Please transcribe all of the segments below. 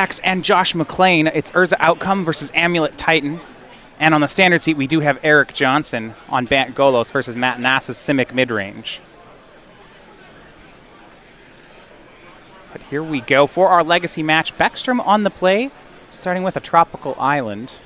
Jax and Josh McClain. It's Urza Outcome versus Amulet Titan. And on the standard seat, we do have Eric Johnson on Bant Golos versus Matt Nass's Simic midrange. But here we go for our legacy match. Baeckstrom on the play, starting with a Tropical Island.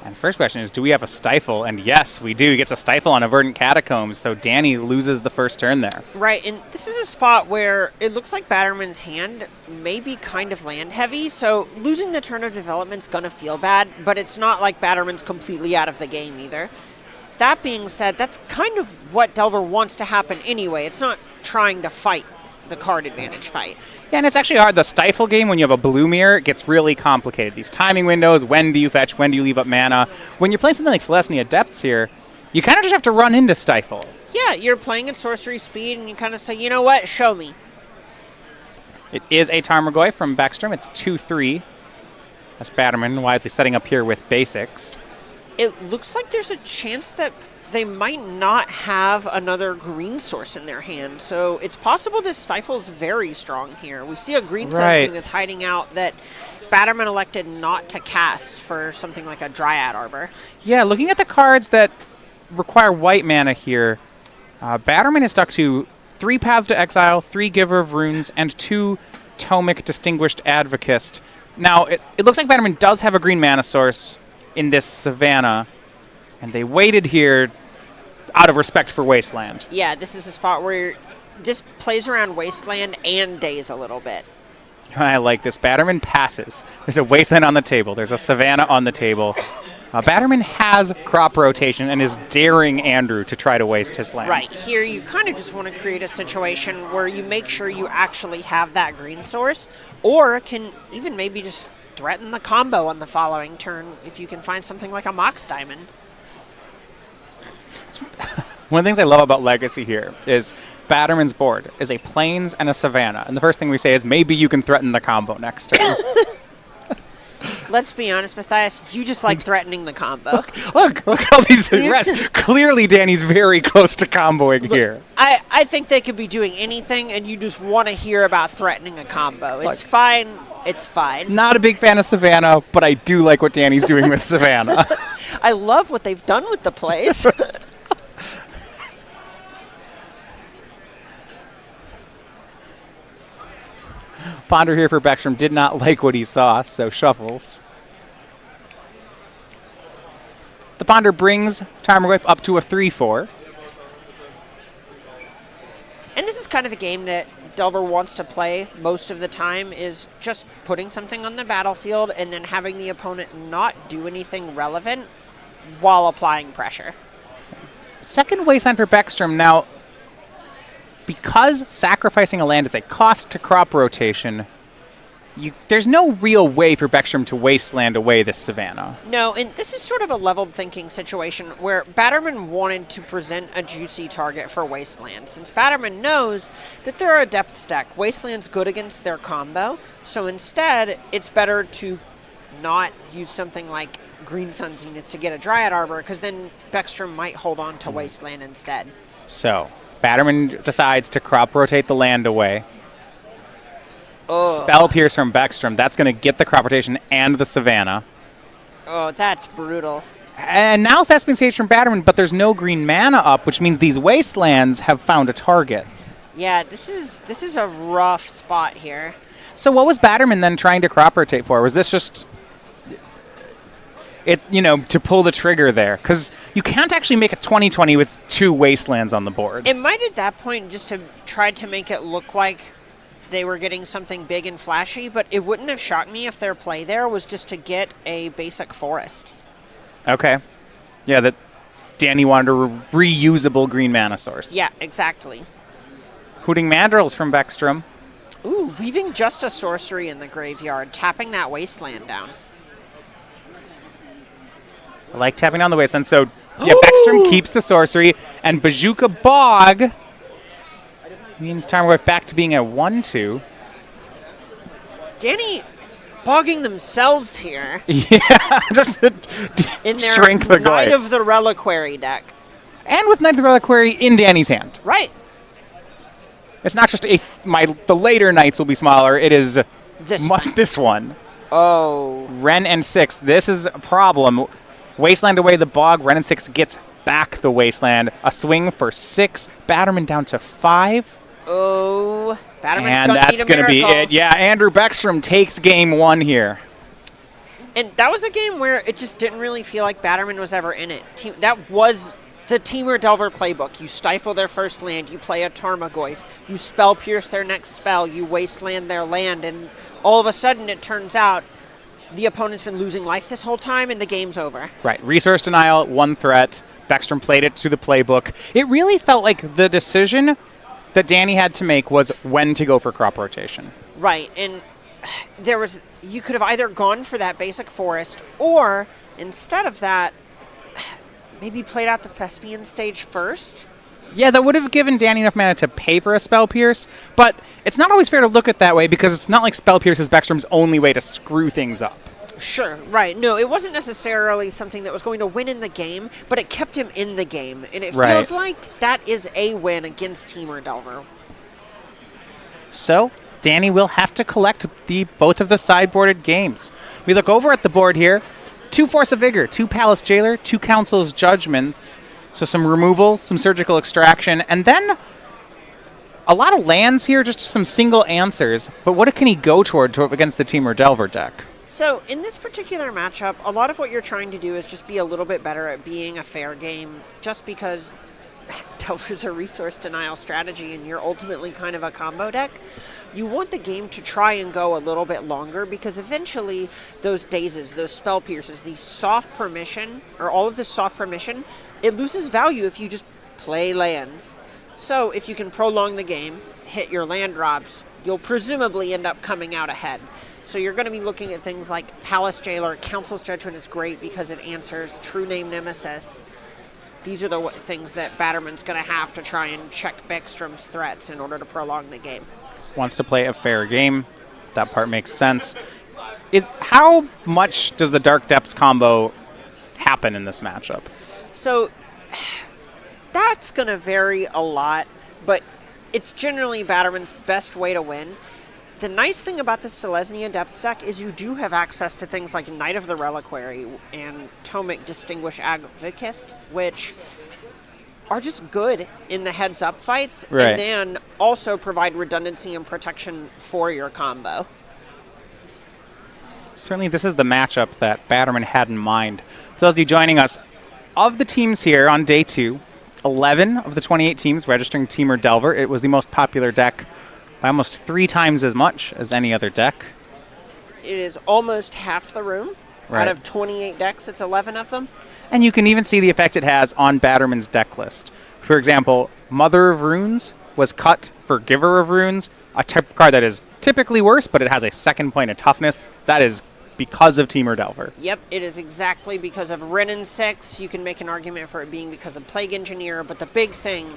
And first question is, do we have a Stifle? And yes, we do. He gets a Stifle on a Verdant Catacombs, so Danny loses the first turn there. Right, and this is a spot where it looks like Batterman's hand may be kind of land heavy, so losing the turn of development's going to feel bad, but it's not like Batterman's completely out of the game either. That being said, that's kind of what Delver wants to happen anyway. It's not trying to fight the card advantage fight. Yeah, and it's actually hard. The Stifle game, when you have a blue mirror, it gets really complicated. These timing windows, when do you fetch, when do you leave up mana? When you're playing something like Celestia Depths here, you kind of just have to run into Stifle. Yeah, you're playing at sorcery speed, and you kind of say, you know what, show me. It is a Tarmogoyf from Baeckstrom. It's 2-3. That's Batterman wisely setting up here with basics. It looks like there's a chance that they might not have another green source in their hand. So it's possible this Stifle's very strong here. We see a green sensing that's hiding out that Batterman elected not to cast for something like a Dryad Arbor. Yeah, looking at the cards that require white mana here, Batterman is stuck to 3 Paths to Exile, 3 Giver of Runes, and 2 Tomic Distinguished Advocist. Now, it looks like Batterman does have a green mana source in this Savannah, and they waited here out of respect for Wasteland. Yeah, this is a spot where this plays around Wasteland and Daze a little bit. I like this. Batterman passes. There's a Wasteland on the table. There's a Savannah on the table. Batterman has crop rotation and is daring Andrew to try to waste his land. Right. Here you kind of just want to create a situation where you make sure you actually have that green source, or can even maybe just threaten the combo on the following turn if you can find something like a Mox Diamond. One of the things I love about Legacy here is Batterman's board is a Plains and a Savannah. And the first thing we say is maybe you can threaten the combo next turn. Let's be honest, Matthias, you just like threatening the combo. Look at all these rests. Clearly Danny's very close to comboing here. I think they could be doing anything, and you just want to hear about threatening a combo. It's fine. It's fine. Not a big fan of Savannah, but I do like what Danny's doing with Savannah. I love what they've done with the plays. Ponder here for Baeckstrom did not like what he saw, so shuffles. The Ponder brings Tarmogoyf up to a 3-4. And this is kind of the game that Delver wants to play most of the time, is just putting something on the battlefield and then having the opponent not do anything relevant while applying pressure. Second Wasteland for Baeckstrom. Now, because sacrificing a land is a cost to crop rotation, there's no real way for Baeckstrom to Wasteland away this Savannah. No, and this is sort of a leveled thinking situation where Batterman wanted to present a juicy target for Wasteland. Since Batterman knows that they're a Depths deck, Wasteland's good against their combo, so instead it's better to not use something like Green Sun's Zenith to get a Dryad Arbor, because then Baeckstrom might hold on to Wasteland instead. So Batterman decides to crop rotate the land away. Spell Pierce from Baeckstrom. That's going to get the crop rotation and the Savannah. Oh, that's brutal. And now Thespian Sage from Batterman, but there's no green mana up, which means these Wastelands have found a target. Yeah, this is a rough spot here. So what was Batterman then trying to crop rotate for? Was this just to pull the trigger there? Because you can't actually make a 20-20 with 2 Wastelands on the board. It might at that point just to try to make it look like they were getting something big and flashy, but it wouldn't have shocked me if their play there was just to get a basic forest. Okay. Yeah, that Danny wanted a reusable green mana source. Yeah, exactly. Hooting Mandrills from Baeckstrom. Ooh, leaving just a sorcery in the graveyard, tapping that Wasteland down. I like tapping down the Wasteland. So, yeah, Baeckstrom keeps the sorcery, and Bazooka Bog means Tarmogoyf back to being a 1-2. Danny bogging themselves here. Yeah, just in their shrink the Knight Goyf. of the Reliquary deck. And with Knight of the Reliquary in Danny's hand. Right. It's not just the later knights will be smaller. It is this one. Oh. Ren and 6. This is a problem. Wasteland away the bog. Ren and 6 gets back the Wasteland. A swing for 6. Batterman down to 5. Oh. Batterman's and that's going to be it. Yeah, Andrew Baeckstrom takes game 1 here. And that was a game where it just didn't really feel like Batterman was ever in it. That was the Temur Delver playbook. You stifle their first land, you play a Tarmogoyf, you spell pierce their next spell, you wasteland their land, and all of a sudden it turns out the opponent's been losing life this whole time and the game's over. Right. Resource denial, 1 threat. Baeckstrom played it to the playbook. It really felt like the decision that Danny had to make was when to go for crop rotation. Right. And you could have either gone for that basic forest or instead of that, maybe played out the Thespian stage first. Yeah, that would have given Danny enough mana to pay for a Spell Pierce, but it's not always fair to look at that way because it's not like Spell Pierce is Baeckstrom's only way to screw things up. Sure, right. No, it wasn't necessarily something that was going to win in the game, but it kept him in the game, and it feels like that is a win against Temur Delver. So, Danny will have to collect both of the sideboarded games. We look over at the board here. 2 Force of Vigor, 2 Palace Jailer, 2 Council's Judgments. So some removal, some surgical extraction, and then a lot of lands here, just some single answers. But what can he go toward against the Temur Delver deck? So in this particular matchup, a lot of what you're trying to do is just be a little bit better at being a fair game, just because Delver's a resource denial strategy and you're ultimately kind of a combo deck. You want the game to try and go a little bit longer because eventually those dazes, those spell pierces, the soft permission, or all of this soft permission, it loses value if you just play lands. So if you can prolong the game, hit your land drops, you'll presumably end up coming out ahead. So you're going to be looking at things like Palace Jailer. Council's Judgment is great because it answers True Name Nemesis. These are the things that Batterman's going to have to try and check Baeckstrom's threats in order to prolong the game. Wants to play a fair game. That part makes sense. How much does the Dark Depths combo happen in this matchup? So that's going to vary a lot, but it's generally Batterman's best way to win. The nice thing about the Selesnya Depths deck is you do have access to things like Knight of the Reliquary and Tomic Distinguished Advocist, which are just good in the heads-up fights, right, and then also provide redundancy and protection for your combo. Certainly this is the matchup that Batterman had in mind. For those of you joining us, of the teams here on day 2, 11 of the 28 teams registering Temur Delver. It was the most popular deck by almost 3 times as much as any other deck. It is almost half the room. Right. Out of 28 decks, it's 11 of them. And you can even see the effect it has on Batterman's deck list. For example, Mother of Runes was cut for Giver of Runes, a card that is typically worse, but it has a 2nd point of toughness. That is because of Temur Delver. Yep, it is exactly because of Renin 6. You can make an argument for it being because of Plague Engineer, but the big thing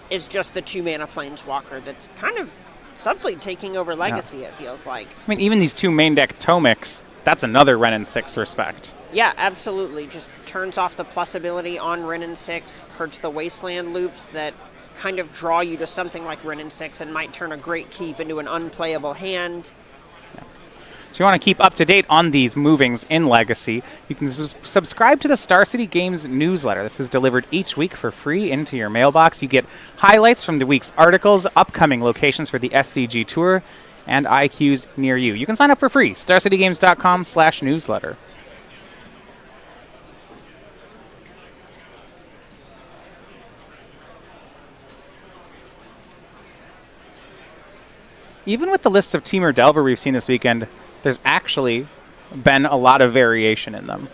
is just the 2-mana Planeswalker that's kind of subtly taking over Legacy, it feels like. I mean, even these 2 main deck Tomics, that's another Renin 6 respect. Yeah, absolutely. Just turns off the plus ability on Renin 6, hurts the Wasteland loops that kind of draw you to something like Renin 6 and might turn a Great Keep into an unplayable hand. So you want to keep up to date on these movings in Legacy, you can subscribe to the Star City Games newsletter. This is delivered each week for free into your mailbox. You get highlights from the week's articles, upcoming locations for the SCG Tour, and IQs near you. You can sign up for free, starcitygames.com/newsletter. Even with the lists of Temur Delver we've seen this weekend, there's actually been a lot of variation in them.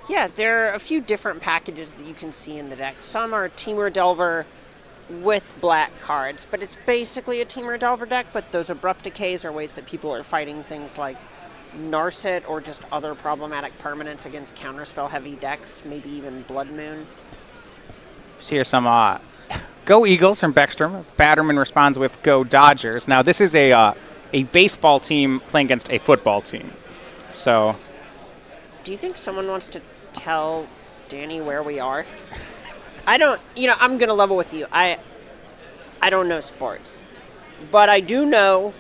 Yeah, there are a few different packages that you can see in the deck. Some are Temur Delver with black cards, but it's basically a Temur Delver deck, but those abrupt decays are ways that people are fighting things like Narset or just other problematic permanents against counterspell-heavy decks, maybe even Blood Moon. See here some Go Eagles from Baeckstrom. Batterman responds with Go Dodgers. Now, this is a baseball team playing against a football team. So, do you think someone wants to tell Danny where we are? I don't, I'm going to level with you. I don't know sports, but I do know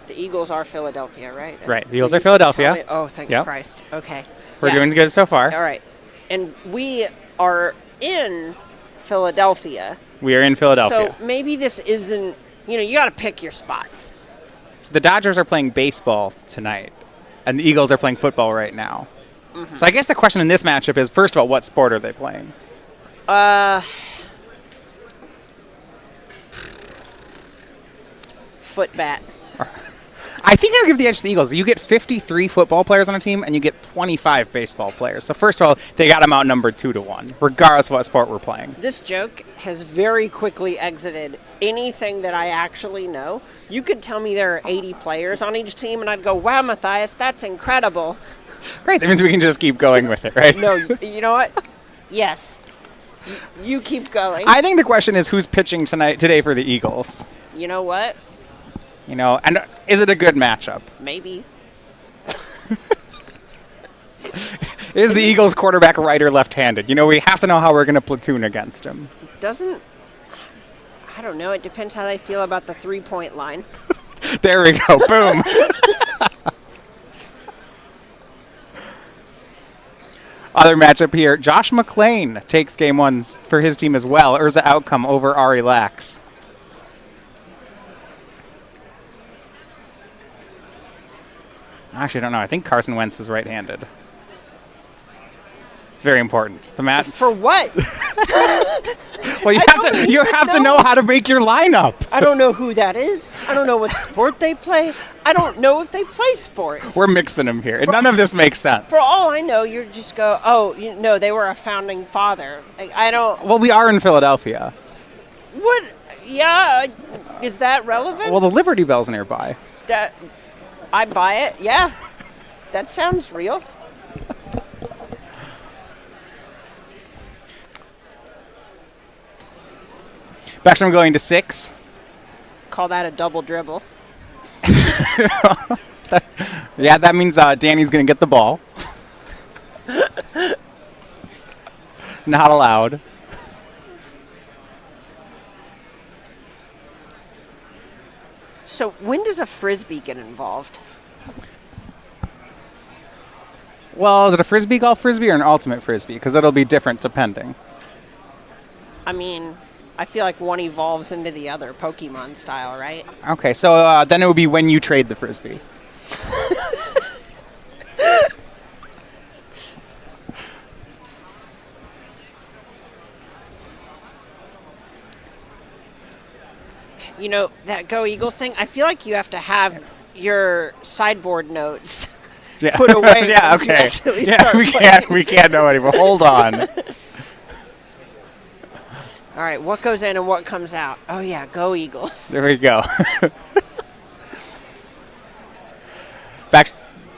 the Eagles are Philadelphia, right? Right. The Eagles are Philadelphia. Oh, thank Yep. Christ. Okay. We're doing good so far. All right. And we are in Philadelphia. We are in Philadelphia. So maybe this isn't, you got to pick your spots. So the Dodgers are playing baseball tonight, and the Eagles are playing football right now. Mm-hmm. So I guess the question in this matchup is, first of all, what sport are they playing? Foot bat. I think I'll give the edge to the Eagles. You get 53 football players on a team, and you get 25 baseball players. So first of all, they got them outnumbered 2-1, regardless of what sport we're playing. This joke has very quickly exited anything that I actually know. You could tell me there are 80 players on each team, and I'd go, wow, Matthias, that's incredible. Great. That means we can just keep going with it, right? No, you know what? Yes. You keep going. I think the question is who's pitching today for the Eagles. You know what? And is it a good matchup? Maybe. Is the Eagles quarterback right or left-handed? We have to know how we're going to platoon against him. I don't know. It depends how they feel about the three-point line. There we go. Boom. Other matchup here. Josh McClain takes game one for his team as well. Urza Outcome over Ari Lax. Actually, I don't know. I think Carson Wentz is right-handed. It's very important. For what? Well, you have to know how to make your lineup. I don't know who that is. I don't know what sport they play. I don't know if they play sports. We're mixing them here. None of this makes sense. For all I know, you just go, oh, they were a founding father. I don't. Well, we are in Philadelphia. What? Yeah. Is that relevant? Well, the Liberty Bell's nearby. I buy it. Yeah. That sounds real. Baeckstrom going to 6. Call that a double dribble. Yeah, that means Danny's going to get the ball. Not allowed. So when does a frisbee get involved? Well, is it a frisbee golf frisbee or an ultimate frisbee? Because it'll be different depending. I mean, I feel like one evolves into the other, Pokemon style, right? Okay, so then it would be when you trade the frisbee. That Go Eagles thing, I feel like you have to have your sideboard notes Yeah. put away. Yeah, okay. Yeah, we can't know anymore. Hold on. All right, what goes in and what comes out? Oh, yeah, Go Eagles. There we go.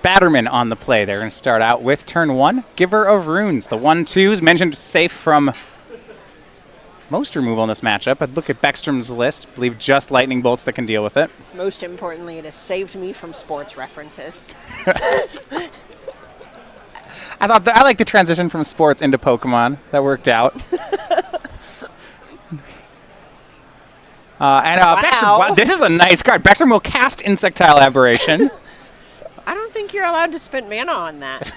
Batterman on the play. They're going to start out with turn 1, Giver of Runes. The 1-2s mentioned safe from most removal in this matchup. I'd look at Baeckstrom's list. I believe just lightning bolts that can deal with it. Most importantly, it has saved me from sports references. I like the transition from sports into Pokemon. That worked out. Wow. Baeckstrom, this is a nice card. Baeckstrom will cast Insectile Aberration. I don't think you're allowed to spend mana on that.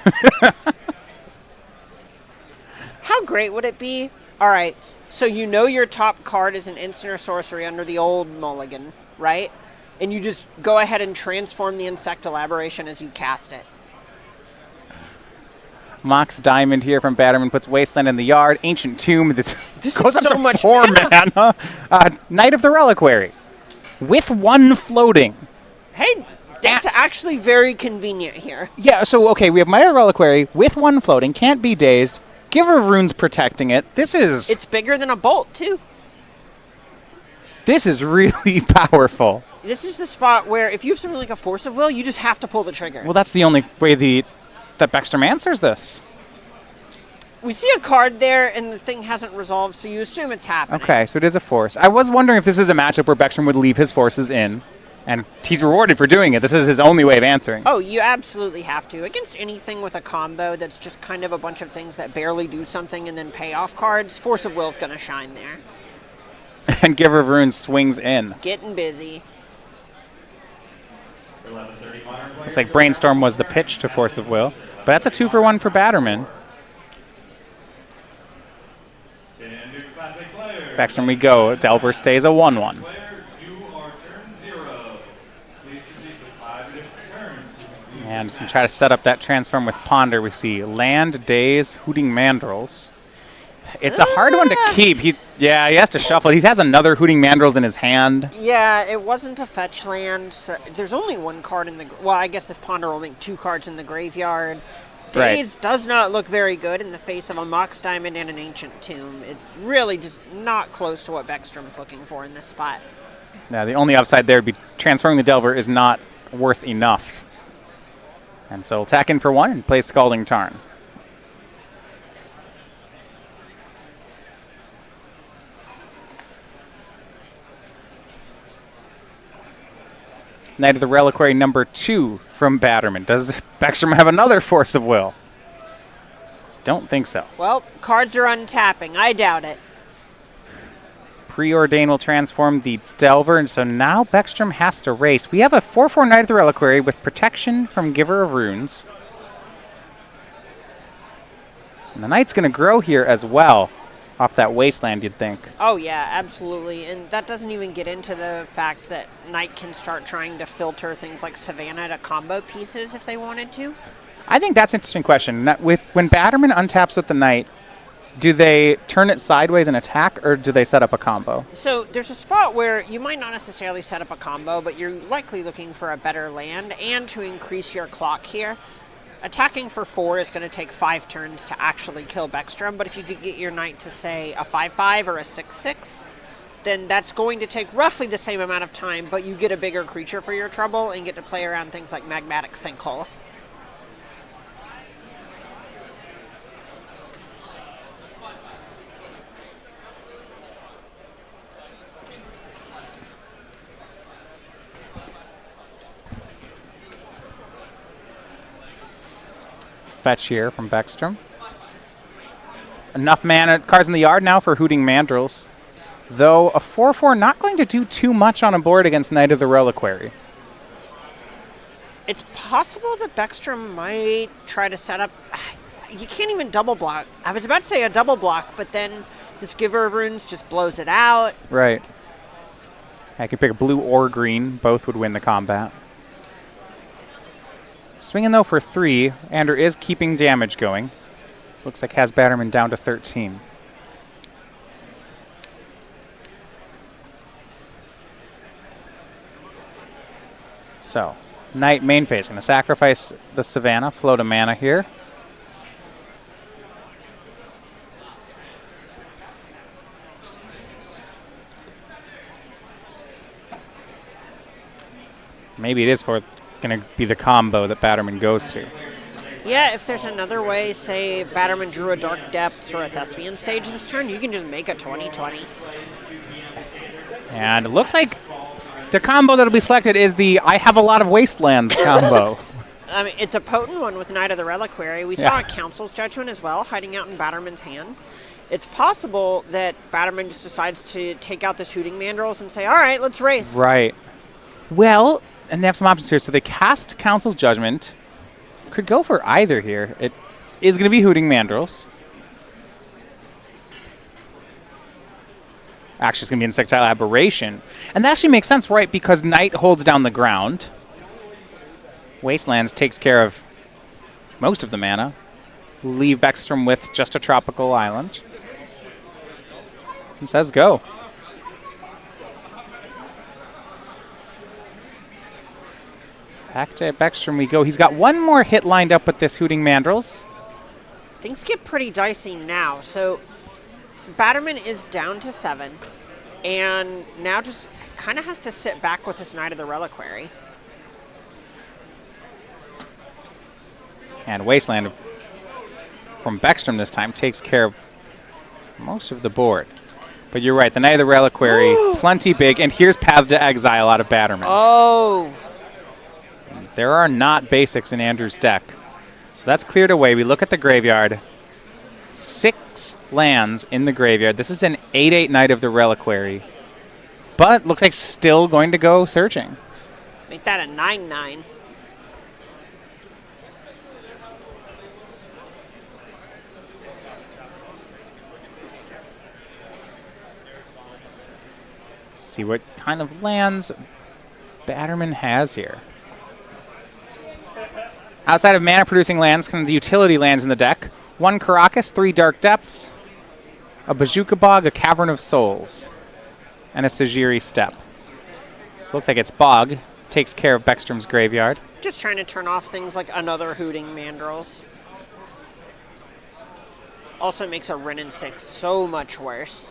How great would it be? All right, so your top card is an instant or sorcery under the old mulligan, right? And you just go ahead and transform the Insectile Aberration as you cast it. Mox Diamond here from Batterman puts Wasteland in the yard. Ancient Tomb. This goes up so to much 4 mana. Knight of the Reliquary. With 1 floating. Hey, that's actually very convenient here. Yeah, so, okay, we have Knight of the Reliquary with 1 floating. Can't be dazed. Giver of Runes protecting it. It's bigger than a bolt, too. This is really powerful. This is the spot where if you have something like a Force of Will, you just have to pull the trigger. Well, that's the only way that Baeckstrom answers this. We see a card there, and the thing hasn't resolved, so you assume it's happening. Okay, so it is a force. I was wondering if this is a matchup where Baeckstrom would leave his forces in. And he's rewarded for doing it. This is his only way of answering. Oh, you absolutely have to. Against anything with a combo that's just kind of a bunch of things that barely do something and then payoff cards, Force of Will's going to shine there. And Giver of Runes swings in. Getting busy. Looks like Brainstorm was the pitch to Force of Will. But that's a 2-for-1 for Batterman. Baeckstrom we go. Delver stays a 1-1. And to try to set up that transform with Ponder, we see Land, Daze, Hooting Mandrills. It's a hard one to keep. He has to shuffle. He has another Hooting Mandrills in his hand. Yeah, it wasn't a fetch land. So there's only one card in the... Well, I guess this Ponder will make 2 cards in the graveyard. Daze does not look very good in the face of a Mox Diamond and an Ancient Tomb. It really just not close to what Baeckstrom's looking for in this spot. Yeah, the only upside there would be transferring the Delver is not worth enough. And so we'll tack in for 1 and play Scalding Tarn. Knight of the Reliquary number 2 from Batterman. Does Baeckstrom have another Force of Will? Don't think so. Well, cards are untapping. I doubt it. Preordain will transform the Delver, and so now Baeckstrom has to race. We have a 4/4 Knight of the Reliquary with protection from Giver of Runes. And the Knight's going to grow here as well, off that Wasteland, you'd think. Oh, yeah, absolutely. And that doesn't even get into the fact that Knight can start trying to filter things like Savannah to combo pieces if they wanted to. I think that's an interesting question. When Batterman untaps with the Knight, do they turn it sideways and attack, or do they set up a combo? So there's a spot where you might not necessarily set up a combo, but you're likely looking for a better land and to increase your clock here. Attacking for 4 is going to take 5 turns to actually kill Baeckstrom, but if you could get your Knight to, say, a 5/5 or a 6/6, then that's going to take roughly the same amount of time, but you get a bigger creature for your trouble and get to play around things like Magmatic Sinkhole. Fetch here from Baeckstrom. Enough mana cards in the yard now for Hooting Mandrills. Though a 4/4 not going to do too much on a board against Knight of the Reliquary. It's possible that Baeckstrom might try to set up... You can't even double block. I was about to say a double block, but then this Giver of Runes just blows it out. Right. I could pick a blue or green. Both would win the combat. Swinging, though, for 3. Ander is keeping damage going. Looks like has Batterman down to 13. So, Knight main phase. Going to sacrifice the Savannah, float a mana here. Maybe it is going to be the combo that Batterman goes to. Yeah, if there's another way, say Batterman drew a Dark Depths or a Thespian Stage this turn, you can just make a 20/20. And it looks like the combo that'll be selected is the I have a lot of wastelands combo. I mean, it's a potent one with Knight of the Reliquary. We saw a Council's Judgment as well, hiding out in Batterman's hand. It's possible that Batterman just decides to take out this Hooting Mandrills and say, all right, let's race. Right. Well, and they have some options here. So they cast Council's Judgment. Could go for either here. It is going to be Hooting Mandrills. Actually, it's going to be Insectile Aberration. And that actually makes sense, right? Because Knight holds down the ground. Wastelands takes care of most of the mana. Leave Baeckstrom with just a tropical island. He says go. Back to Baeckstrom we go. He's got one more hit lined up with this Hooting Mandrills. Things get pretty dicey now. So Batterman is down to 7, and now just kind of has to sit back with this Knight of the Reliquary. And Wasteland from Baeckstrom this time takes care of most of the board. But you're right, the Knight of the Reliquary, plenty big. And here's Path to Exile out of Batterman. Oh. There are not basics in Andrew's deck. So that's cleared away. We look at the graveyard. 6 lands in the graveyard. This is an 8/8 Knight of the Reliquary. But looks like still going to go searching. Make that a 9/9. See what kind of lands Batterman has here. Outside of mana-producing lands, kind of the utility lands in the deck. 1 Karakas, 3 Dark Depths, a Bazooka Bog, a Cavern of Souls, and a Sajiri Step. So it looks like it's Bog. Takes care of Baeckstrom's graveyard. Just trying to turn off things like another Hooting Mandrills. Also makes a Wrenn and 6 so much worse.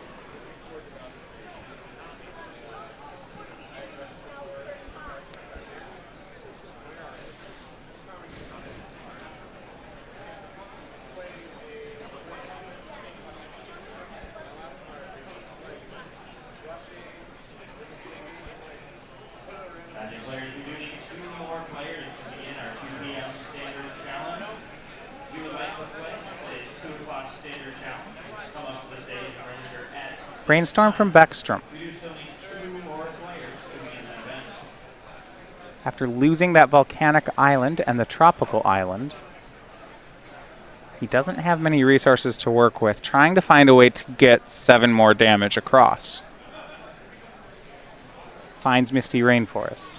Brainstorm from Baeckstrom. After losing that volcanic island and the tropical island, he doesn't have many resources to work with, trying to find a way to get 7 more damage across. Finds Misty Rainforest.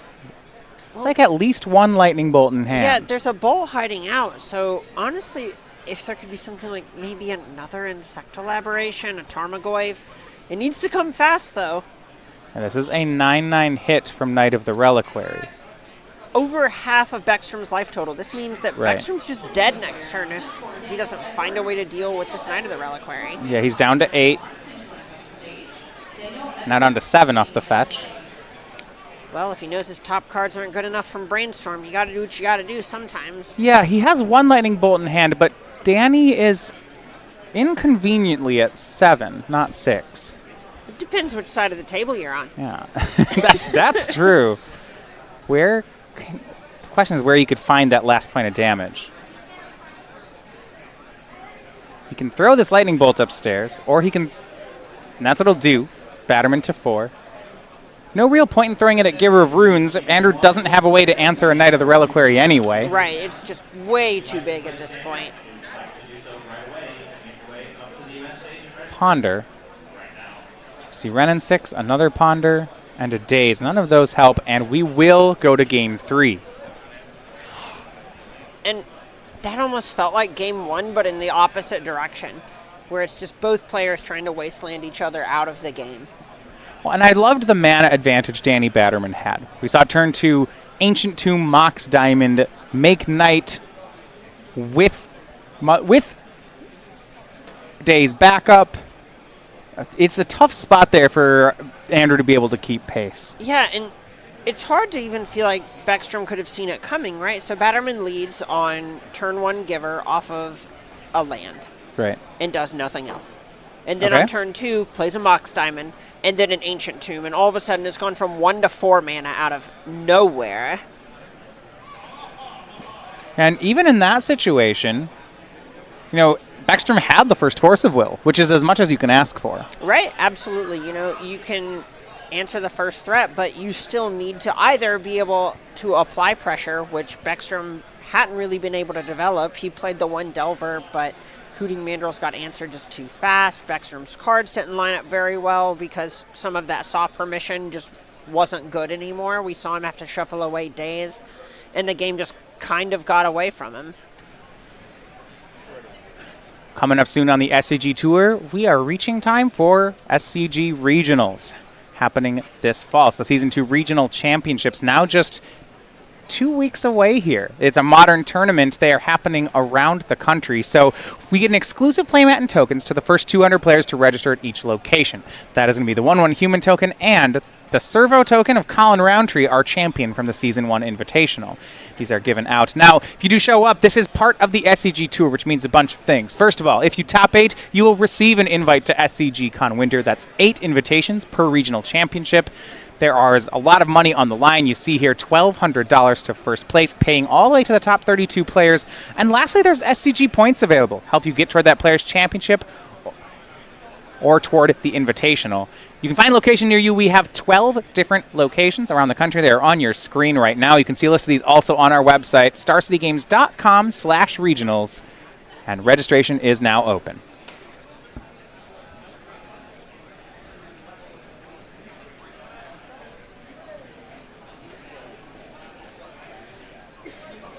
It's like at least 1 lightning bolt in hand. Yeah, there's a bolt hiding out, so honestly, if there could be something like maybe another insectal aberration, a Tarmogoyf. It needs to come fast, though. And this is a 9/9 hit from Knight of the Reliquary. Over half of Baeckstrom's life total. This means that Right. Baeckstrom's just dead next turn if he doesn't find a way to deal with this Knight of the Reliquary. Yeah, he's down to 8. Now down to 7 off the fetch. Well, if he knows his top cards aren't good enough from Brainstorm, you gotta do what you gotta do sometimes. Yeah, he has 1 lightning bolt in hand, but Danny is inconveniently at 7, not 6. It depends which side of the table you're on. Yeah, that's true. The question is where you could find that last point of damage. He can throw this lightning bolt upstairs, or he can, and that's what he'll do, Batterman to 4. No real point in throwing it at Giver of Runes. Andrew doesn't have a way to answer a Knight of the Reliquary anyway. Right, it's just way too big at this point. Ponder. See Wrenn and 6, another Ponder, and a Daze. None of those help, and we will go to game 3. And that almost felt like game 1, but in the opposite direction, where it's just both players trying to wasteland each other out of the game. Well, and I loved the mana advantage Danny Batterman had. We saw turn 2, Ancient Tomb, Mox Diamond, make Knight with Daze backup. It's a tough spot there for Andrew to be able to keep pace. Yeah, and it's hard to even feel like Baeckstrom could have seen it coming, right? So Batterman leads on turn 1 Giver off of a land. Right. And does nothing else. And then Okay. on turn 2, plays a Mox Diamond, and then an Ancient Tomb, and all of a sudden it's gone from 1 to 4 mana out of nowhere. And even in that situation, you know, Baeckstrom had the first Force of Will, which is as much as you can ask for. Right, absolutely. You know, you can answer the first threat, but you still need to either be able to apply pressure, which Baeckstrom hadn't really been able to develop. He played the 1 Delver, but Hooting Mandrills got answered just too fast. Baeckstrom's cards didn't line up very well because some of that soft permission just wasn't good anymore. We saw him have to shuffle away Days, and the game just kind of got away from him. Coming up soon on the SCG Tour, we are reaching time for SCG Regionals happening this fall. So Season 2 Regional Championships now just 2 weeks away here. It's a modern tournament. They are happening around the country. So we get an exclusive playmat and tokens to the first 200 players to register at each location. That is going to be the 1/1 human token and the servo token of Colin Roundtree, our champion from the Season 1 Invitational. These are given out. Now, if you do show up, this is part of the SCG Tour, which means a bunch of things. First of all, if you top 8, you will receive an invite to SCG Con Winter. That's 8 invitations per regional championship. There is a lot of money on the line. You see here $1,200 to first place, paying all the way to the top 32 players. And lastly, there's SCG points available. Help you get toward that player's championship or toward the Invitational. You can find a location near you. We have 12 different locations around the country. They are on your screen right now. You can see a list of these also on our website, starcitygames.com/regionals. And registration is now open.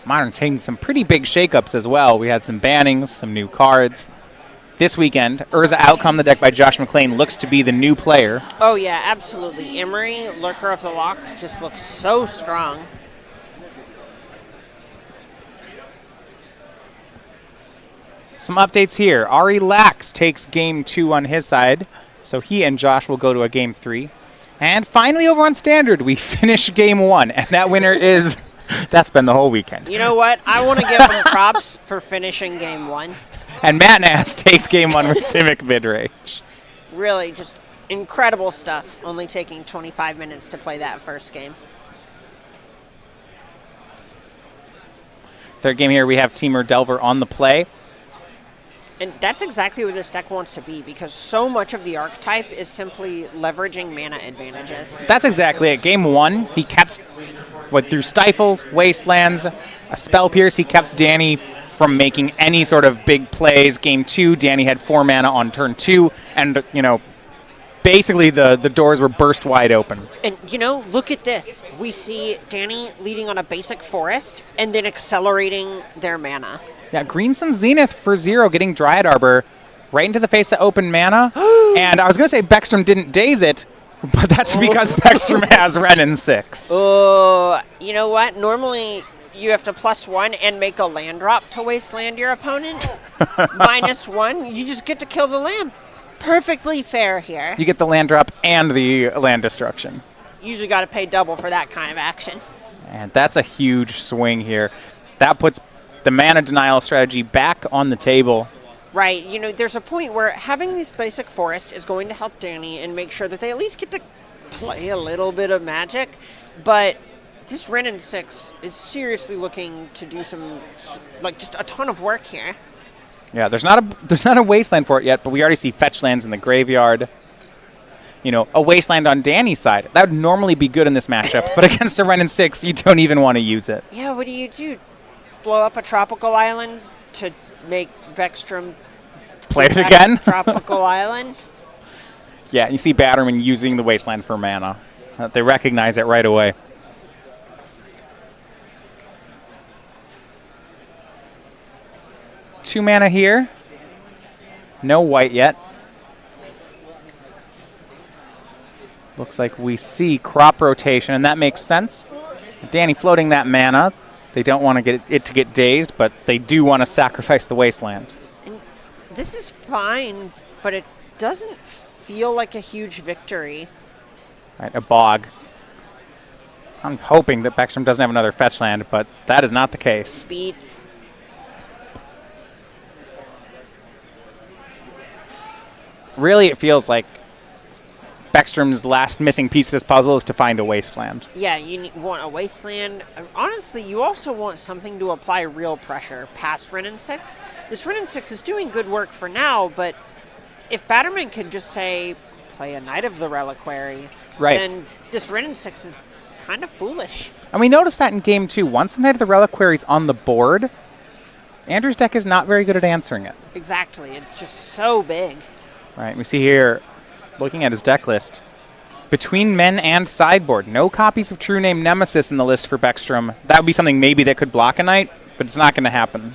Modern taking some pretty big shakeups as well. We had some bannings, some new cards. This weekend, Urza Outcome, the deck by Josh McClain, looks to be the new player. Oh, yeah, absolutely. Emery, Lurker of the Loch, just looks so strong. Some updates here. Ari Lax takes game 2 on his side, so he and Josh will go to a game 3. And finally, over on Standard, we finish game 1, and that winner is... That's been the whole weekend. You know what? I want to give him props for finishing game 1. And Matt Nass takes game 1 with Civic Midrange. Really, just incredible stuff. Only taking 25 minutes to play that first game. Third game here, we have Teamer Delver on the play. And that's exactly what this deck wants to be, because so much of the archetype is simply leveraging mana advantages. That's exactly it. Game 1, he kept, through Stifles, Wastelands, a Spell Pierce, he kept Danny from making any sort of big plays. Game 2, Danny had 4 mana on turn 2, and, basically the doors were burst wide open. And, look at this. We see Danny leading on a basic forest and then accelerating their mana. Yeah, Greensun Zenith for 0, getting Dryad Arbor right into the face of open mana. And I was going to say Baeckstrom didn't daze it, but that's because Baeckstrom has Ren in 6. Oh, you know what? Normally you have to +1 and make a land drop to wasteland your opponent. -1, you just get to kill the land. Perfectly fair here. You get the land drop and the land destruction. Usually got to pay double for that kind of action. And that's a huge swing here. That puts the mana denial strategy back on the table. Right. There's a point where having this basic forest is going to help Danny and make sure that they at least get to play a little bit of Magic. But this Ren in 6 is seriously looking to do some, just a ton of work here. Yeah, there's not a wasteland for it yet, but we already see fetch lands in the graveyard. A wasteland on Danny's side. That would normally be good in this matchup, but against a Ren in 6, you don't even want to use it. Yeah, what do? Blow up a tropical island to make Baeckstrom play it again? Tropical island? Yeah, you see Batterman using the wasteland for mana. They recognize it right away. Two mana here. No white yet. Looks like we see crop rotation, and that makes sense. Danny floating that mana. They don't want to get it to get dazed, but they do want to sacrifice the wasteland. And this is fine, but it doesn't feel like a huge victory. Right, a bog. I'm hoping that Baeckstrom doesn't have another fetch land, but that is not the case. Beats. Really, it feels like Baeckstrom's last missing piece of this puzzle is to find a wasteland. Yeah, you want a wasteland. Honestly, you also want something to apply real pressure past Ren in 6. This Ren in 6 is doing good work for now, but if Batterman could just say, play a Knight of the Reliquary, right, then this Ren in 6 is kind of foolish. And we noticed that in game 2. Once a Knight of the Reliquary's on the board, Andrew's deck is not very good at answering it. Exactly. It's just so big. Right, we see here, looking at his deck list, between men and sideboard, no copies of True Name Nemesis in the list for Baeckstrom. That would be something maybe that could block a Knight, but it's not going to happen.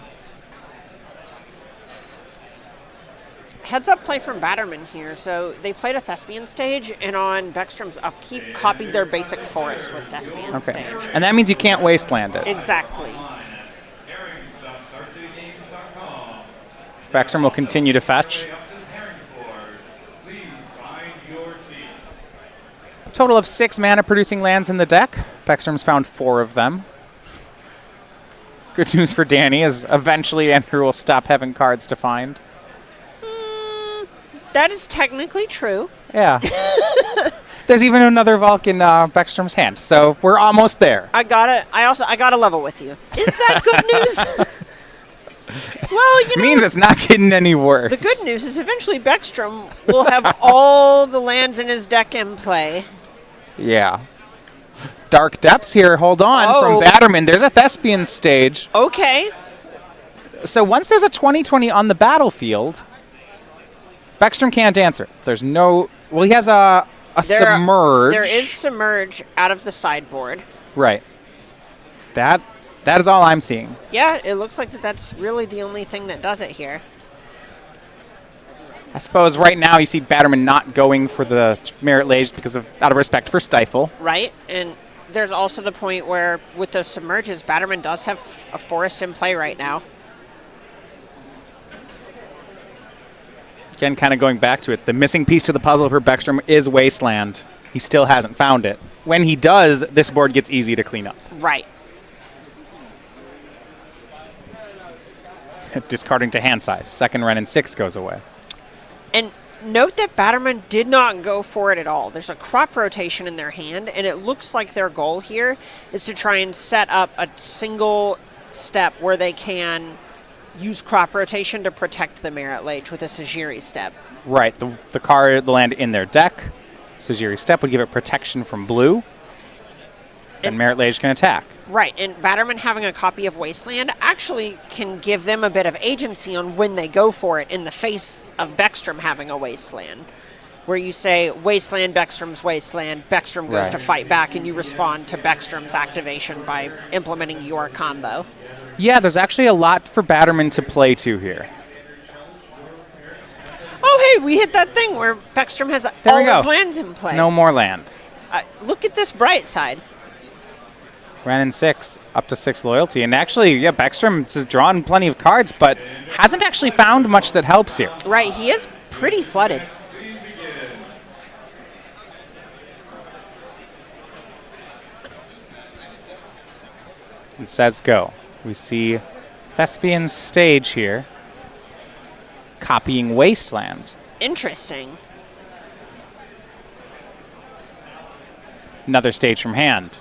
heads-up play from Batterman here. So they played a Thespian stage, and on Baeckstrom's upkeep, copied their basic forest with Thespian stage. And that means you can't wasteland it. Exactly. Baeckstrom will continue to fetch. Total of 6 mana-producing lands in the deck. Baeckstrom's found 4 of them. Good news for Danny is eventually Andrew will stop having cards to find. That is technically true. Yeah. There's even another Valk in Baeckstrom's hand, so we're almost there. I gotta level with you. Is that good news? Well, you know, Means it's not getting any worse. the good news is eventually Baeckstrom will have all the lands in his deck in play. Yeah. Dark Depths here. Hold on. Oh. From Batterman, there's a Thespian stage. Okay. So once there's a 20/20 on the battlefield, Baeckstrom can't answer. There's no... Well, he has a Submerge. There is Submerge out of the sideboard. Right. That is all I'm seeing. Yeah, it looks like that's really the only thing that does it here. I suppose right now you see Batterman not going for the Merit Lage because of out of respect for Stifle. Right, and there's also the point where with those Submerges, Batterman does have a forest in play right now. Again, kind of going back to it, the missing piece to the puzzle for Baeckstrom is Wasteland. He still hasn't found it. When he does, this board gets easy to clean up. Right. Discarding to hand size. Second Wrenn and 6 goes away. And note that Batterman did not go for it at all. There's a crop rotation in their hand, and it looks like their goal here is to try and set up a single step where they can use crop rotation to protect the Merit Lage with a Sajiri step. Right. The land in their deck, Sajiri Step would give it protection from blue. Then Merit Lage can attack. Right, and Batterman having a copy of Wasteland actually can give them a bit of agency on when they go for it in the face of Baeckstrom having a Wasteland. Where you say, Wasteland, Baeckstrom's Wasteland, Baeckstrom goes to fight back, and you respond to Baeckstrom's activation by implementing your combo. Yeah, there's actually a lot for Batterman to play to here. Oh, hey, we hit that thing where Baeckstrom has There we all go. his lands in play. No more land. Look at this bright side. Wrenn and 6, up to 6 loyalty. And actually, yeah, Baeckstrom has drawn plenty of cards, but hasn't actually found much that helps here. Right, he is pretty flooded. It says go. We see Thespian's stage here, copying Wasteland. Interesting. Another stage from hand.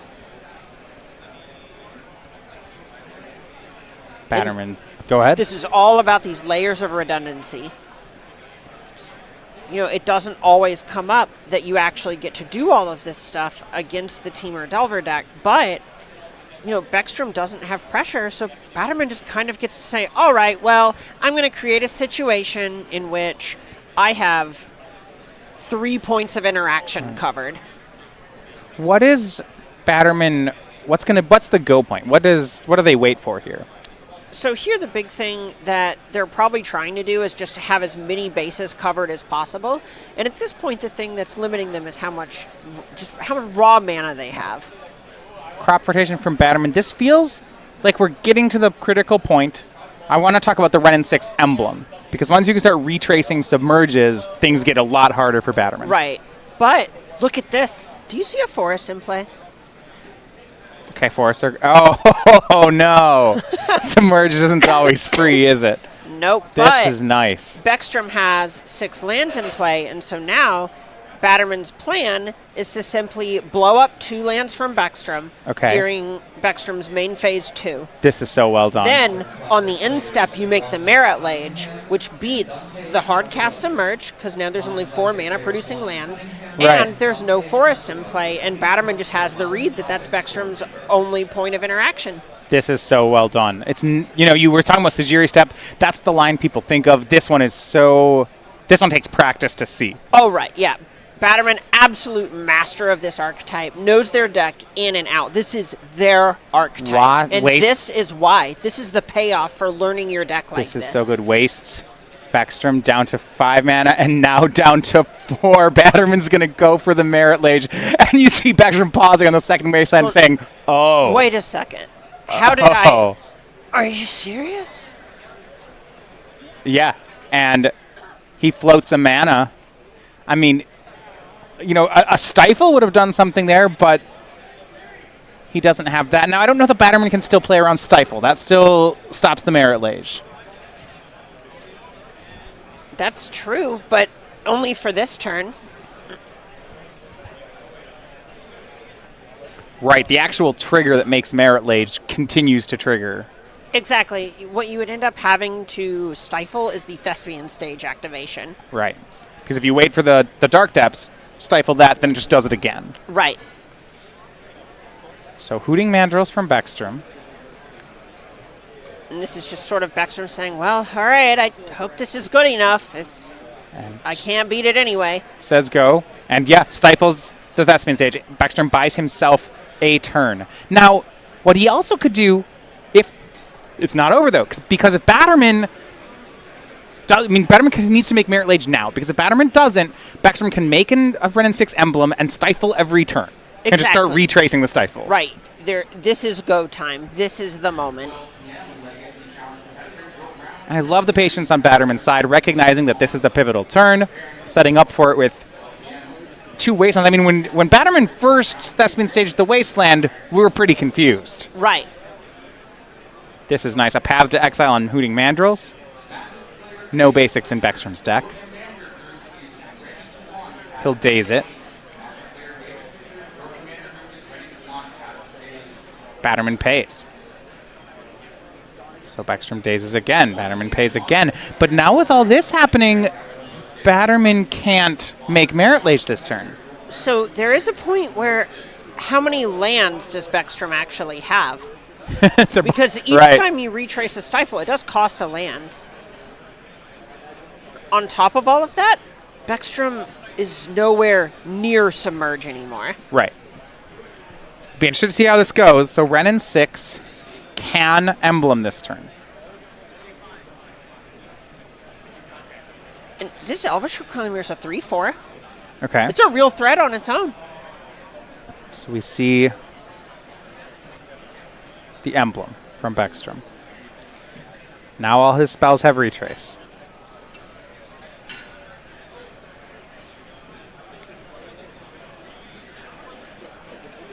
Batterman, go ahead. This is all about these layers of redundancy. You know, it doesn't always come up that you actually get to do all of this stuff against the Temur Delver deck, but, you know, Baeckstrom doesn't have pressure, so Batterman just kind of gets to say, all right, well, I'm going to create a situation in which I have 3 points of interaction covered. What is Batterman, what's the go point? What do they wait for here? So here the big thing that they're probably trying to do is just to have as many bases covered as possible. And at this point, the thing that's limiting them is how much raw mana they have. Crop rotation from Batterman. This feels like we're getting to the critical point. I want to talk about the Wrenn and 6 emblem, because once you can start retracing Submerges, things get a lot harder for Batterman. Right. But look at this. Do you see a forest in play? Okay, Forrester. Oh, no. Submerge isn't always free, is it? Nope. This is nice. Baeckstrom has 6 lands in play, and so now Batterman's plan is to simply blow up 2 lands from Baeckstrom during Baeckstrom's main phase 2. This is so well done. Then, on the end step, you make the Merit Lage, which beats the hard cast Submerge, because now there's only 4 mana-producing lands, and there's no forest in play, and Batterman just has the read that that's Baeckstrom's only point of interaction. This is so well done. It's, you were talking about Sajiri Step. That's the line people think of. This one takes practice to see. Oh, right, yeah. Batterman, absolute master of this archetype, knows their deck in and out. This is their archetype. And this is why. This is the payoff for learning your deck like this. This is so good. Wastes. Baeckstrom down to 5 mana and now down to 4. Batterman's going to go for the Merit Lage. And you see Baeckstrom pausing on the second wasteland saying, oh. Wait a second. How did I... Are you serious? Yeah. And he floats a mana. I mean, you know, a Stifle would have done something there, but he doesn't have that. Now, I don't know if the Batterman can still play around Stifle. That still stops the Merit Lage. That's true, but only for this turn. Right, the actual trigger that makes Merit Lage continues to trigger. Exactly. What you would end up having to stifle is the Thespian stage activation. Right. Because if you wait for the Dark Depths, stifle that, then it just does it again. Right. So Hooting Mandrills from Baeckstrom. And this is just sort of Baeckstrom saying, well, all right, I hope this is good enough. I can't beat it anyway. Says go. And yeah, stifles the Thespian stage. Baeckstrom buys himself a turn. Now, what he also could do, if it's not over though, because if Batterman... Batterman needs to make Merit Lage now, because if Batterman doesn't, Baeckstrom can make a Wrenn 6 emblem and stifle every turn. Exactly. And just start retracing the stifle. Right. This is go time. This is the moment. And I love the patience on Batterman's side, recognizing that this is the pivotal turn, setting up for it with 2 Wastelands. I mean, when Batterman first Thespian staged the Wasteland, we were pretty confused. Right. This is nice. A Path to Exile on Hooting Mandrills. No basics in Baeckstrom's deck. He'll daze it. Batterman pays. So Baeckstrom dazes again. Batterman pays again. But now with all this happening, Batterman can't make Merit Lage this turn. So there is a point where how many lands does Baeckstrom actually have? Because each time you retrace a stifle, it does cost a land. On top of all of that, Baeckstrom is nowhere near Submerge anymore. Right. Be interested to see how this goes. So Wrenn 6 can emblem this turn. And this Elvish Reclaimer is a 3/4. Okay. It's a real threat on its own. So we see the emblem from Baeckstrom. Now all his spells have retrace.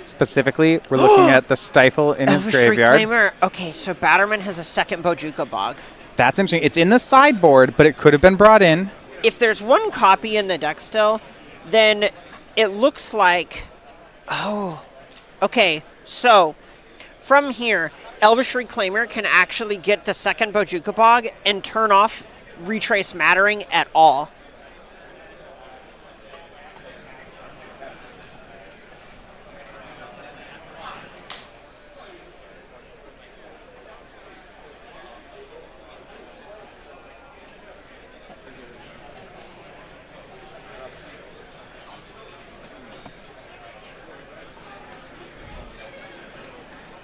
Specifically, we're looking at the Stifle in his graveyard. Reclaimer. Okay, so Batterman has a second Bojuka Bog. That's interesting. It's in the sideboard, but it could have been brought in. If there's one copy in the deck still, then it looks like... Oh, okay. So, from here, Elvish Reclaimer can actually get the second Bojuka Bog and turn off Retrace Mattering at all.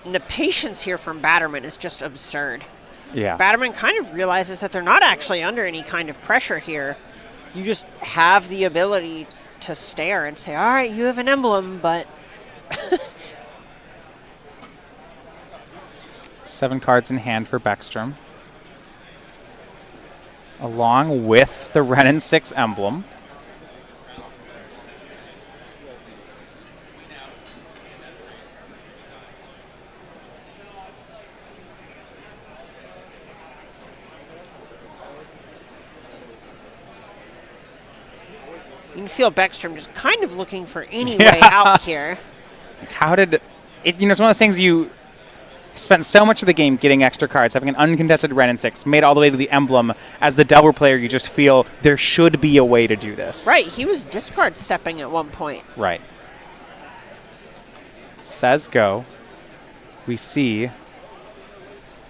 And the patience here from Batterman is just absurd. Yeah. Batterman kind of realizes that they're not actually under any kind of pressure here. You just have the ability to stare and say, all right, you have an emblem, but... 7 cards in hand for Baeckstrom. Along with the Wrenn 6 emblem. You can feel Baeckstrom just kind of looking for any way out here. How did it? You know, it's one of those things you spent so much of the game getting extra cards, having an uncontested Wrenn 6, made all the way to the emblem. As the Delver player, you just feel there should be a way to do this. Right, he was discard stepping at one point. Right. Says go. We see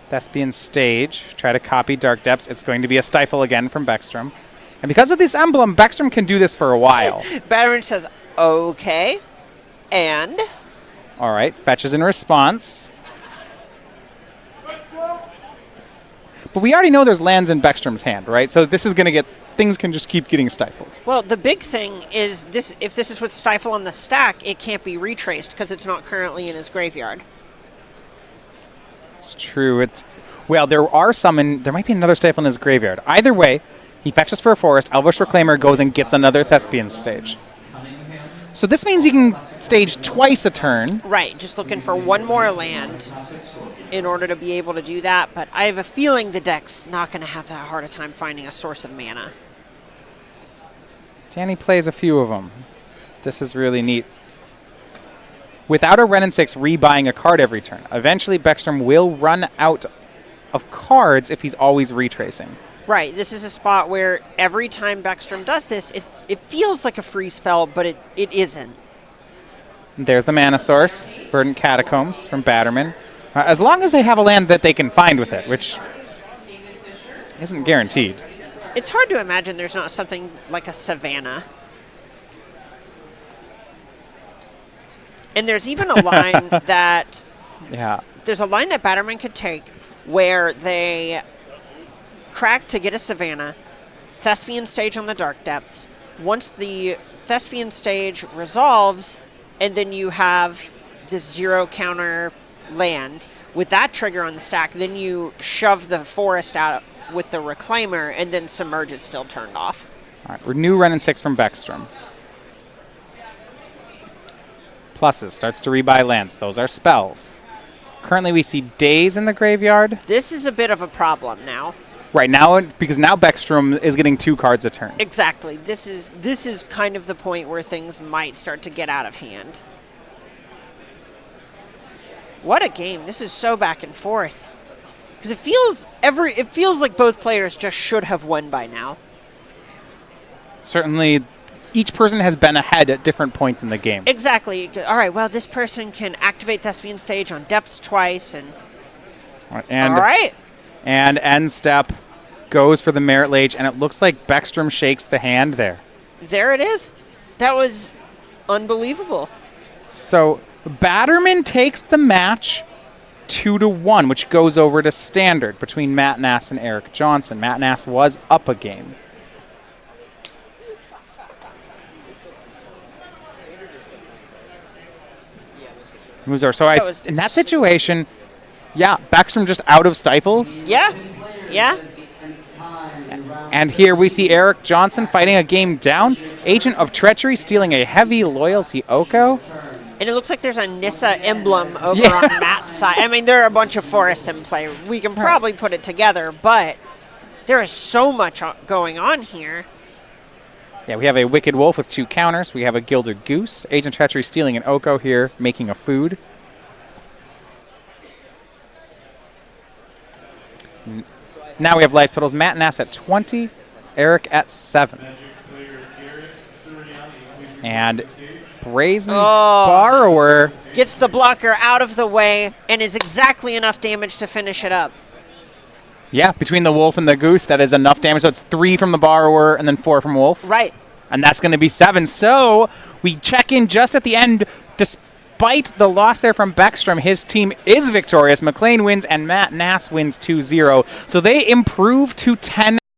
Thespian stage. Try to copy Dark Depths. It's going to be a Stifle again from Baeckstrom. And because of this emblem, Baeckstrom can do this for a while. Batterman says, okay, and? All right, fetches in response. But we already know there's lands in Baeckstrom's hand, right? So this is going to get... Things can just keep getting stifled. Well, the big thing is this: if this is with Stifle on the stack, it can't be retraced because it's not currently in his graveyard. It's true. Well, there might be another Stifle in his graveyard. Either way, he fetches for a forest, Elvish Reclaimer goes and gets another Thespian stage. So this means he can stage twice a turn. Right, just looking for one more land in order to be able to do that, but I have a feeling the deck's not going to have that hard a time finding a source of mana. Danny plays a few of them. This is really neat. Without a Wrenn and 6 rebuying a card every turn, eventually Baeckstrom will run out of cards if he's always retracing. Right, this is a spot where every time Baeckstrom does this, it feels like a free spell, but it isn't. There's the mana source, Verdant Catacombs from Batterman. As long as they have a land that they can find with it, which isn't guaranteed. It's hard to imagine there's not something like a Savannah. And there's even a line that... Yeah. There's a line that Batterman could take where they crack to get a Savannah, Thespian stage on the Dark Depths. Once the Thespian stage resolves, and then you have this 0 counter land, with that trigger on the stack, then you shove the forest out with the Reclaimer, and then Submerge is still turned off. All right, renew Wrenn and 6 from Baeckstrom. Pluses, starts to rebuy lands. Those are spells. Currently we see Daze in the graveyard. This is a bit of a problem now. Right now, because now Baeckstrom is getting 2 cards a turn. Exactly. This is kind of the point where things might start to get out of hand. What a game. This is so back and forth. Because it feels like both players just should have won by now. Certainly, each person has been ahead at different points in the game. Exactly. All right, well, this person can activate Thespian Stage on depths twice. All right. And end step goes for the Merit Lage, and it looks like Baeckstrom shakes the hand there. There it is. That was unbelievable. So Batterman takes the match 2-1, which goes over to standard between Matt Nass and Eric Johnson. Matt Nass was up a game. So in that situation, yeah, Baeckstrom just out of stifles. Yeah, yeah. And here we see Eric Johnson fighting a game down. Agent of Treachery stealing a heavy loyalty Oko. And it looks like there's a Nissa emblem over on Matt's side. I mean, there are a bunch of forests in play. We can probably put it together, but there is so much going on here. Yeah, we have a Wicked Wolf with 2 counters. We have a Gilded Goose. Agent of Treachery stealing an Oko here, making a food. Now we have life totals. Matt Nass at 20, Eric at 7. And Brazen Borrower gets the blocker out of the way and is exactly enough damage to finish it up. Yeah, between the Wolf and the Goose, that is enough damage. So it's 3 from the Borrower and then 4 from Wolf. Right. And that's going to be 7. So we check in just at the end. Despite the loss there from Baeckstrom, his team is victorious. McClain wins and Matt Nass wins 2-0. So they improve to 10